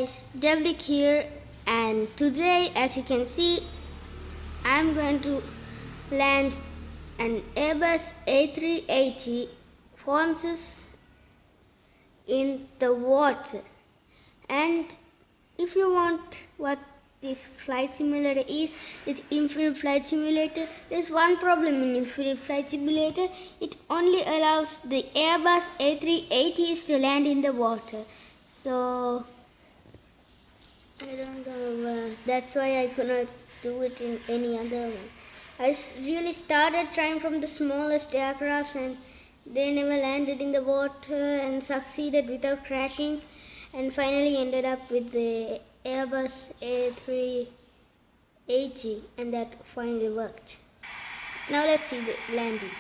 guys, Devlik here, and today, as you can see, I'm going to land an Airbus A380 Qantas in the water. And if you want what this flight simulator is, it's Infinite Flight Simulator. There's one problem in Infinite Flight Simulator. It only allows the Airbus A380s to land in the water. So I don't know, that's why I could not do it in any other one. I really started trying from the smallest aircraft, and they never landed in the water and succeeded without crashing, and finally ended up with the Airbus A380, and that finally worked. Now let's see the landing.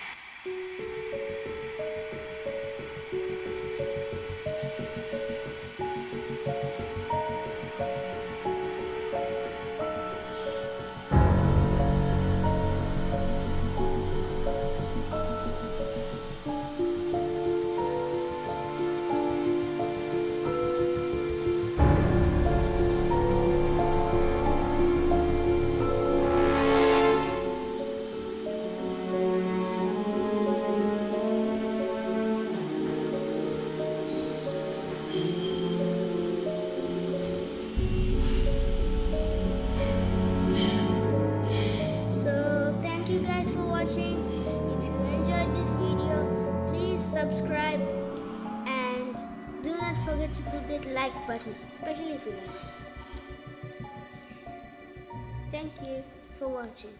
If you enjoyed this video, please subscribe and do not forget to put that like button, especially if you like it. Thank you for watching.